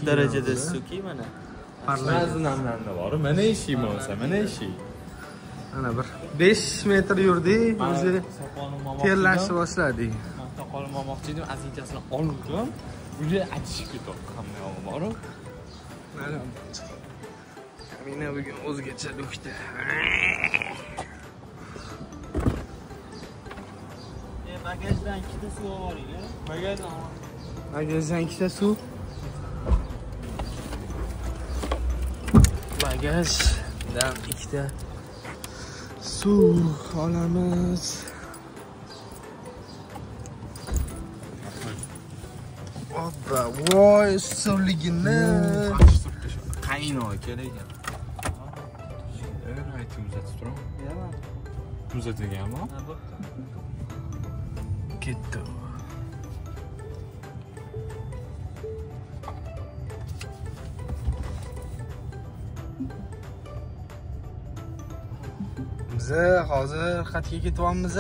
darajada issiqki mana. Ba'zi namlarda bor. Mana eshik bo'lsa, mana eshik. Ana bir 5 metr yurdik, o'zi terlashni boshladik. Men soqolim olmoqchi edim, azinkasini oldim. Uje achishib ketdi hamma yog'i borib. Kamina bugun o'zgacha lukda. Bagajdan ikkita suv oling, Bagajdan ikkita suv. Bagajdan ikkita suv olamiz. Hoppa, voy, suvligini. Qayno kerak ekan. Aytib uzatib turaman. Uzatilganmi? Ketdi. Biz hozir xatga ketyapmiz.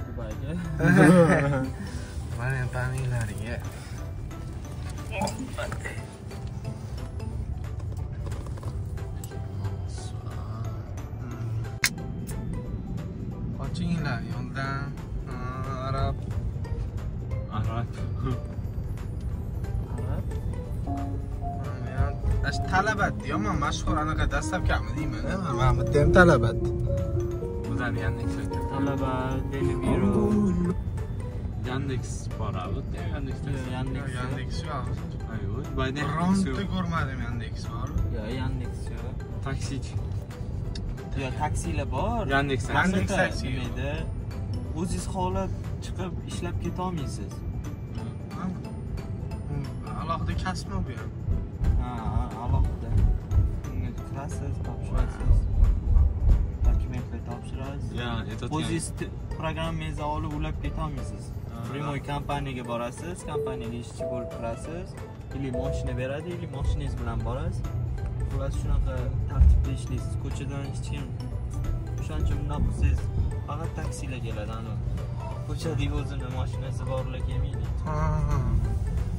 Dubayga. Mana pamilariga. Qochinglar yo'ldan. Arab. Ash talabat deyman, mashhur anaqa dastlabkami deyman, men bitta ham talabat. O'zani Yandex Talabat, Deliveroo. Yandex bor, Yandex yo'q. Ayo, Dubayda Ronda ko'rmadim Yandex bor. Yo'q, Yandex yo'q. Taksi. Yo'q, taksilar bor. Yandex taksi. Nimada? O'zingiz xohlab chiqib ishlab keta olmaysiz. Alohida kasbmi bu ham? Ha, alohida. Unga kirasiz, topshirasiz. Dokumentlar topshirasiz. O'zingiz programmangizni olib ulab keta olmaysiz. Primoy kompaniyaga borasiz, kompaniyaga ishchi bo'lib kirasiz. Ili mashina beradi, ili mashinangiz bilan borasiz. Xullas shunaqa tartibda ishlaysiz. Ko'chadan hech kim o'shaning uchun bunday qilsangiz faqat taksilar keladi, ana. Ko'chada o'zini mashinasi borlar kelmaydi.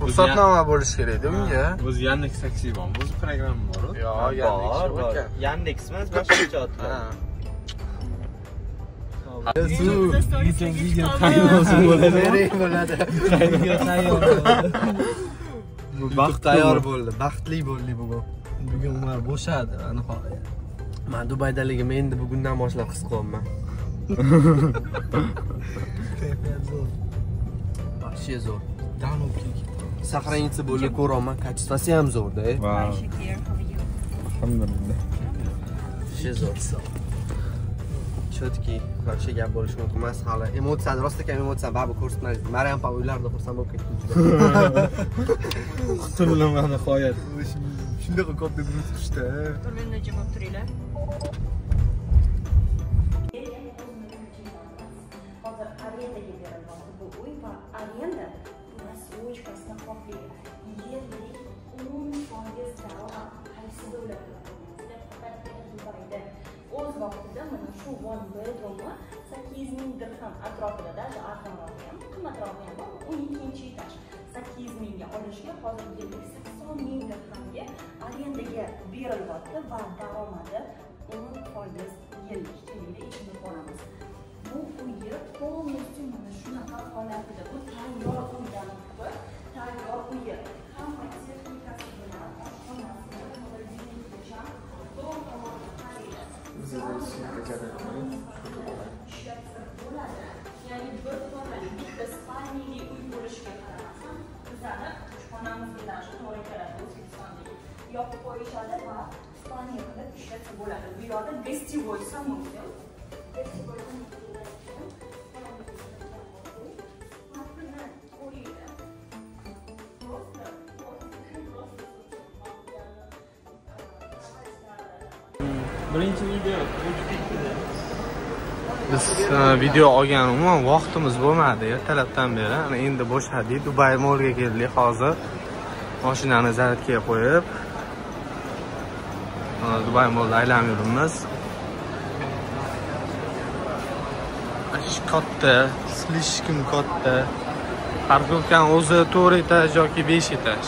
Ruxsatnoma bo'lish kerak-da bunga. O'zi Yandex taksi bormi? O'zi programma bor-ku. Yo'q, Yandex bor. Yandex emas, boshqacha otlar. Baxt tayyor bo'ldi. Baxtli bo'ldik bugun. Bugun Umar bo'shadi, nihoyat. Men Dubaydaligimni endi bugundan boshlab his qilyapman. Kayfiyat zo'r. Вообще zo'r. Сохранится bo'ldi ko'raman, kачествоsi ham zo'rda. Alhamdulillah. Вообще zo'r. Chotki, вообще gap bo'lishi mumkin emas hali. Emotsiyani, rostdan emotsiyani baribir ko'rsatmaydi. Maryam pa uylarda xursand bo'lib ketdi. Qutulaman nihoyat. Shunday katta guruh chiqishdi. Turmanda javob turinglar. Hozir arendaga berilgan bu uy va arenda rassrochkasini qopladi. Yerlik 10% daromad qaysi davlatda faqat Dubayda. O'z vaqtida mana shu one bedroomni 8000 dirham atrofida, даже arzonroq ham, qimmatroq ham bor. 12 etaj 8000 ga olishga hozir 80,000 dirhamga arendaga berilyapti va daromadi 10% yillik. Kelinglar ichida ko'ramiz. Bu uyni полностью mana shunaqa holatida, bu tayyor uydan turib, tayyor uyi hamma texnikasi bilan oshxonasi, xolodilniki ham ya'ni bir xonali bitta spalnili uy bo'lishiga qaramasdan bizani xonamizga даже to'g'ri keladi. O'zbekistondagi yopib qo'yishadi va spalniya qilib ishlatsa bo'ladi. Bu yerda gостевой samochka. Birinchi video. Biz video olgan umuman vaqtimiz bo'lmadi, ertalabdan beri. Ana endi bo'shadik. Dubay molga keldik hozir. Mashinani zaryadga qo'yib, Dubay molda aylanib yuribmiz. Katta, slishkim katta. Parkovkani o'zi 4 etaj yoki 5 etaj.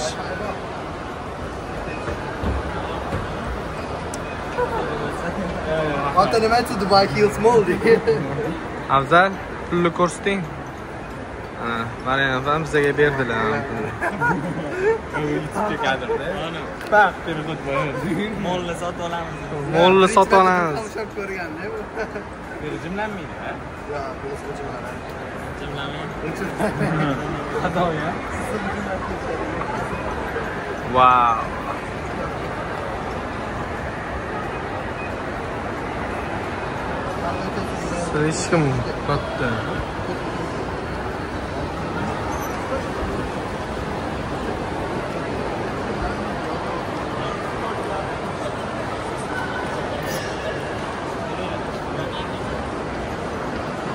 ota nima aytsa Dubai Hills Mall deydi. Afzal, pulni ko'rsating. Mariam ham bizga berdilar. YouTube'ga kadrda. Bak, perixod bor. Molni sotib olamiz. Molni sotib olamiz. O'shab ko'rganda bu. Jimlanmaydi, ha? Yo'q, bu o'chiradi. Jimlamaydi. Xato ya. Wow. Слишком katta.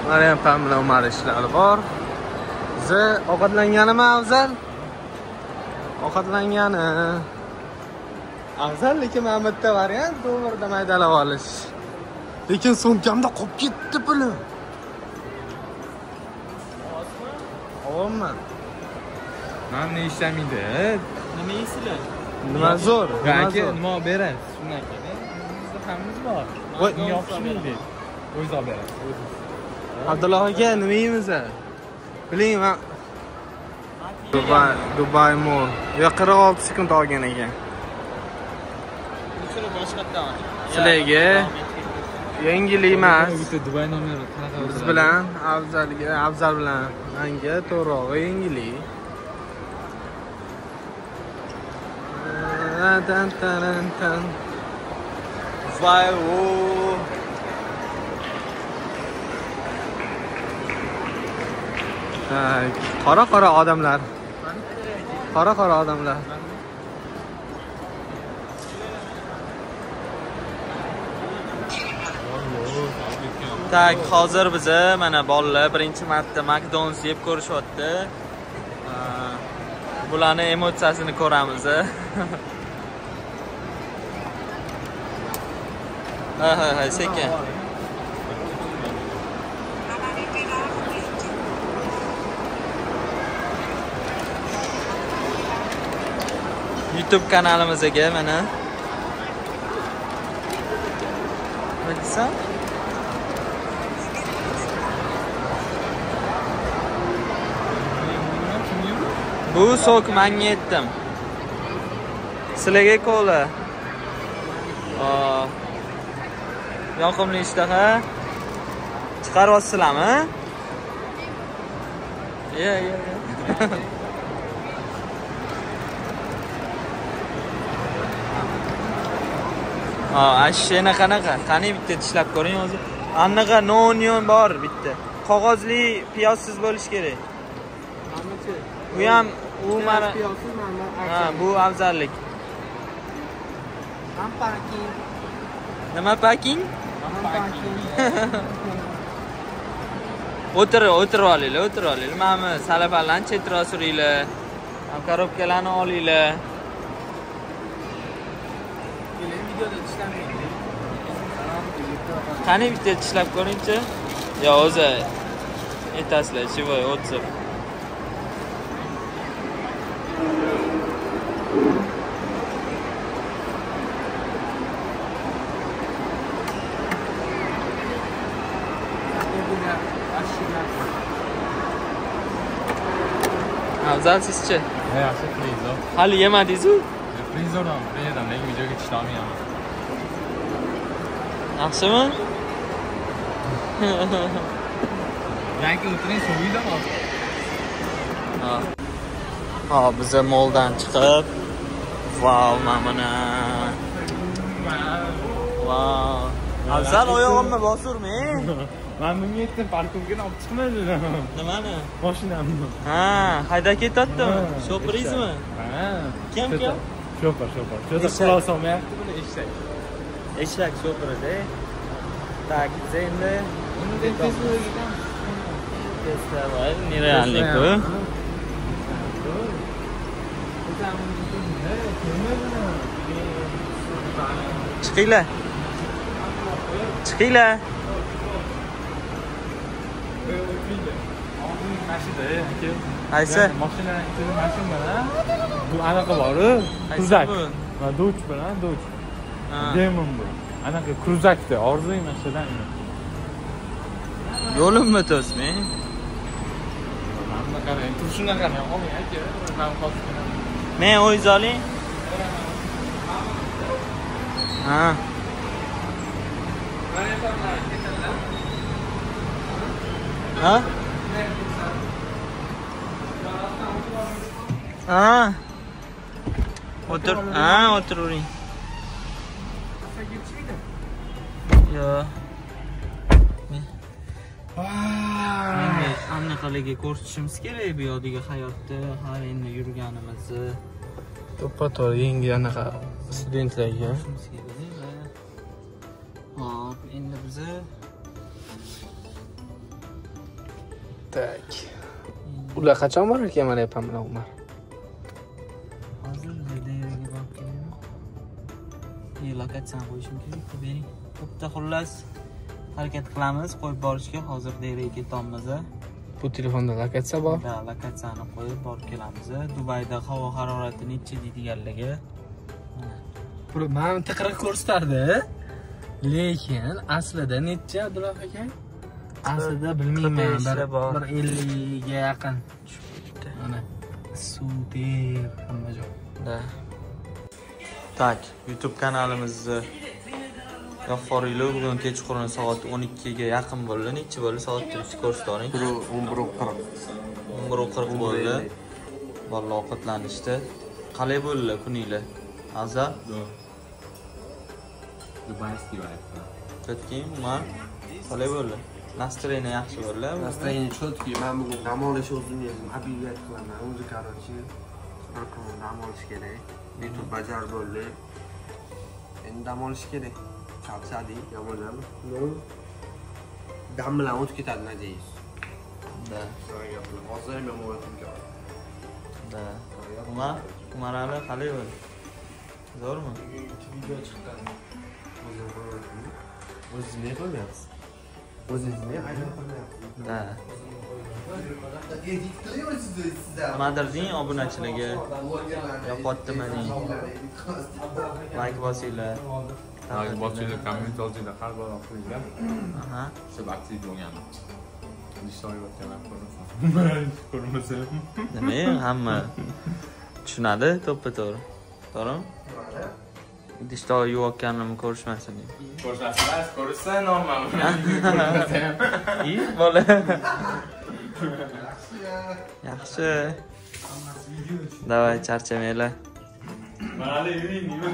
Mariam ham bilan Umar ishlari bor. Bizi ovqatlanganimi Afzal? Ovqatlangani. Afzal lekin mana bu yerda variant dollarda maydalab olish. Lekin sumkamda qolib ketdi pulim. Olma. Mana ishlamaydi. Nima yeysizlar? Nima zo'r? Yoki nima berasiz? Shundan keyin bizda hammamiz bor. Voy, yopishmaydi. O'zingiz olib berasiz. Abdulloh aka nima yeymiz? Biling men Dubai Mall. Yo 46 sekund olgan ekan. Shuni boshqatdan. Sizlarga yangilik emas. Bitta Dubai nomeri qanaqa? Biz bilan Afzal bilan menga to'g'ri yangilik. Tan. Voy o. Qora odamlar. Qora odamlar. Tak, hozir biz mana bolalar birinchi marta McDonald's yeb ko'rishyapti. Bularni emotsiyasini ko'ramiz. Ha, sekin. YouTube kanalimizga mana. Nima desam? Bu sok magnetdim. Sizlarga kola. Yoqimli ishtaha. Chiqaryapsizlarmi? Yo. Ashshena qanaqa? Qani bitta tishlab ko'ring hozir. Anaqa non bor bitta. Qog'ozli piyozsiz bo'lish kerak. Bu ham mana piyozsiz mana. Ha, bu afzallik. Ham parking. Nima parking? O'tirib olinglar. Mana salapalarni chetroq suringlar. Ham korobkalarni olinglar. Qani bitta tishlab ko'ringchi. Yo, o'zi aytasizlar, chivoy o'tib. Afzal sizchi? Yaxshi, frizo. Hali yemadingiz-ku? Frizodan yedim, lekin videoga tishlamayapman. Yaxshimi? Yangi o'tiring, so'yidami? Ha, biz moldan chiqib, wow, mana. Wow. Afzal oyog'imni bosurmang. Men bunga aytdim, parkovga olib chiqmadi. Nimani? Mashinamni. Ha, haydab ketyaptimi? Shopiringizmi? Ha. Kim? Shopar. Juda xulosa olmayapti buni eshak. Eshak shopirida. Tak, endi festival nerealniku. Chiqinglar. Qaysi? Mashina ichida mashina bilan bu anaqa bor-ku. Tuzak. Va Dodge bilan Dodge. Demon bu. anaqa kruzakda orzuing mashadan. Yo'limni o'tasizmi? Mana qarang, turishini qarang, olmay aka. Men qoldim. Men o'yiz oling. Ha. Ha? Ha. O'tiravering. Yo. Anaqalarga ko'rsatishimiz kerak bu yerdagi hayotda, har endi yurganimizni. To'ppa-to'g'ri yangi anaqa studentlarga. Hop, endi biz Tak. Ular qachon borar ekan mana Pamela Umar? hozir dayraga borib kelaman. Lokatsiyani qo'yishim kerak, bering. Bitta xullas harakat qilamiz, qo'yib borishga. Hozir dayraga ketamiz. Bu telefonda lokatsiya bor. Da, lokatsiyani qo'yib borib kelamiz. Dubayda havo harorati necha deydiganligi. Mana tiqiriq ko'rsatardi. Lekin aslida necha Abdulloh aka? Aslida bilmayman, bir 50 ga yaqin. Mana super hamma joy. Da. Tak, YouTube kanalimizni yo'qoringlar. Bugun kechqurun soat 12 ga yaqin bo'ldi. Necha bo'ldi? Soatni ko'rsataring. 11:40. 11:40 bo'ldi. Bolalar ovqatlanishdi. Qalay bo'ldi kuninglar? Azar? Dubayskiy vaqtda. Ketding, man. Qalay bo'ldi? Настроение yaxshi bo'ldi. Настроение четкий. Men bugun dam olish o'zim habibiyat qilaman. O'zi qarochi bir kun dam olish kerak. YouTube bajar bo'ldi. Endi dam olish kerak. Charchadik, yomonami? Dam bilan o'tib ketadi nadaysiz. Da. Hozir ham yomonlatim kerak. Da. Umar Ali qalay bo'ldi? Zo'rmi? Video chiqqan. O'zingiz ne qilmayapsiz? O'zingizni aynan qilmayapsiz. Da. Edit qilyapsiz sizda. Nimadir obunachiligi yo'qotdimi deng. Like bosinglar. Like bosinglar, komment yozinglar, har bir qilingan. Aha. Shu aktiv bo'lgan. Ishlayotganlar ko'rmasa. Nima? Hamma tushunadi, to'ppa-to'g'ri. To'g'rimi? Idishda yuvayotganimni ko'rishmasin deb. Ko'rsatsiz, ko'rsa normal. Bola. Yaxshi. Davay charchamanglar. Mana yuring, nima?